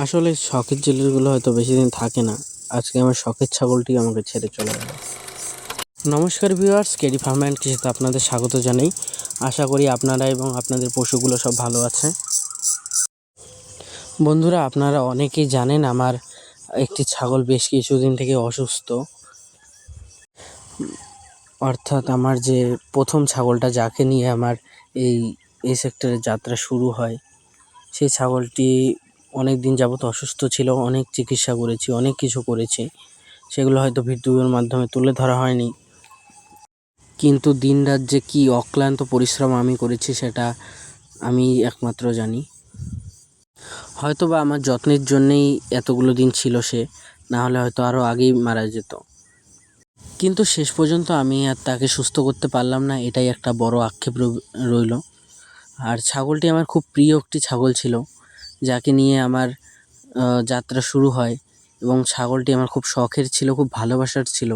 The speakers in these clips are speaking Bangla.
আসলে শখের জিনিসগুলো হয়তো বেশিদিন থাকে না। আজকে আমার শখের ছাগলটি আমাকে ছেড়ে চলে গেল। নমস্কার ভিউয়ার্স, কেডি ফার্ম অ্যান্ড কৃষিতে আপনাদের স্বাগত জানাই। আশা করি আপনারা এবং আপনাদের পশুগুলো সব ভালো আছে। বন্ধুরা, আপনারা অনেকেই জানেন আমার একটি ছাগল বেশ কিছুদিন থেকে অসুস্থ। অর্থাৎ আমার যে প্রথম ছাগলটা যাকে নিয়ে আমার এই সেক্টরে যাত্রা শুরু হয়, সেই ছাগলটি অনেক দিন যাবত অসুস্থ ছিল। অনেক চিকিৎসা করেছি, অনেক কিছু করেছি, সেগুলো হয়তো ভিডিওর মাধ্যমে তুলে ধরা হয়নি। কিন্তু দিনরাত যে কী অক্লান্ত পরিশ্রম আমি করেছি সেটা আমি একমাত্র জানি। হয়তো বা আমার যত্নের জন্যেই এতগুলো দিন ছিল সে, না হলে হয়তো আরও আগেই মারা যেত। কিন্তু শেষ পর্যন্ত আমি আর তাকে সুস্থ করতে পারলাম না, এটাই একটা বড় আক্ষেপ রইল। আর ছাগলটি আমার খুব প্রিয় একটি ছাগল ছিল, যাকে নিয়ে আমার যাত্রা শুরু হয়, এবং ছাগলটি আমার খুব শখের ছিল, খুব ভালোবাসার ছিল।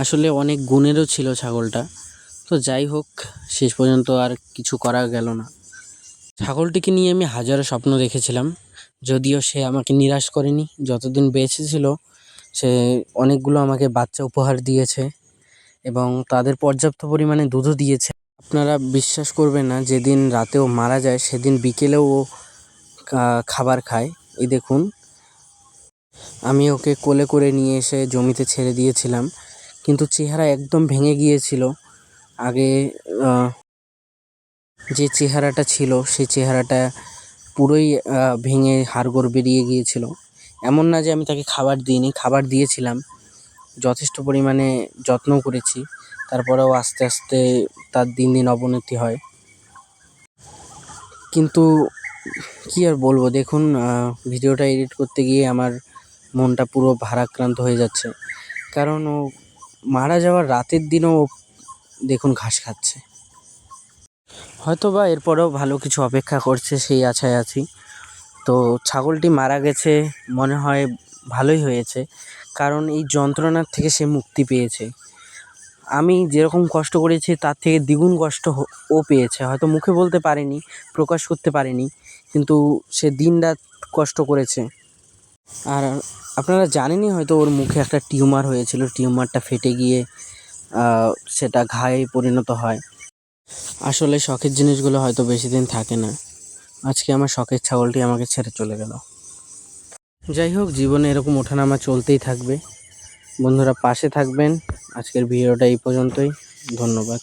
আসলে অনেক গুণেরও ছিল ছাগলটা। তো যাই হোক, শেষ পর্যন্ত আর কিছু করা গেল না। ছাগলটিকে নিয়ে আমি হাজারো স্বপ্ন দেখেছিলাম, যদিও সে আমাকে নিরাশ করেনি। যতদিন বেঁচে ছিল সে অনেকগুলো আমাকে বাচ্চা উপহার দিয়েছে এবং তাদের পর্যাপ্ত পরিমাণে দুধও দিয়েছে। আপনারা বিশ্বাস করবেন না, যেদিন রাতেও মারা যায় সেদিন বিকেলেও ও খাবার খায়। এই দেখুন, আমি ওকে কোলে করে নিয়ে এসে জমিতে ছেড়ে দিয়েছিলাম, কিন্তু চেহারা একদম ভেঙে গিয়েছিল। আগে যে চেহারাটা ছিল সেই চেহারাটা পুরোই ভেঙে হাড়গোড় বেরিয়ে গিয়েছিল। এমন না যে আমি তাকে খাবার দিইনি, খাবার দিয়েছিলাম, যথেষ্ট পরিমাণে যত্ন করেছি। তারপরেও আস্তে আস্তে তার দিন দিন অবনতি হয়। কিন্তু কী আর বলবো, দেখুন ভিডিওটা এডিট করতে গিয়ে আমার মনটা পুরো ভারাক্রান্ত হয়ে যাচ্ছে। কারণ ও মারা যাওয়ার রাতের দিনও দেখুন ঘাস খাচ্ছে। হয়তো বা এরপরেও ভালো কিছু অপেক্ষা করছে, সেই আশায় আছি। তো ছাগলটি মারা গেছে, মনে হয় ভালোই হয়েছে, কারণ এই যন্ত্রণার থেকে সে মুক্তি পেয়েছে। আমি যেরকম কষ্ট করেছি তার থেকে দ্বিগুণ কষ্ট ও পেয়েছে। হয়তো মুখে বলতে পারেনি, প্রকাশ করতে পারেনি, কিন্তু সে দিনরাত কষ্ট করেছে। আর আপনারা জানেনই হয়তো, ওর মুখে একটা টিউমার হয়েছিল, টিউমারটা ফেটে গিয়ে সেটা ঘায়ে পরিণত হয়। আসলে শখের জিনিসগুলো হয়তো বেশি দিন থাকে না। আজকে আমার শখের ছাগলটি আমাকে ছেড়ে চলে গেল। যাই হোক, জীবনে এরকম ওঠানামা চলতেই থাকবে। বন্ধুরা পাশে থাকবেন। আজকের ভিডিওটা এই পর্যন্তই। ধন্যবাদ।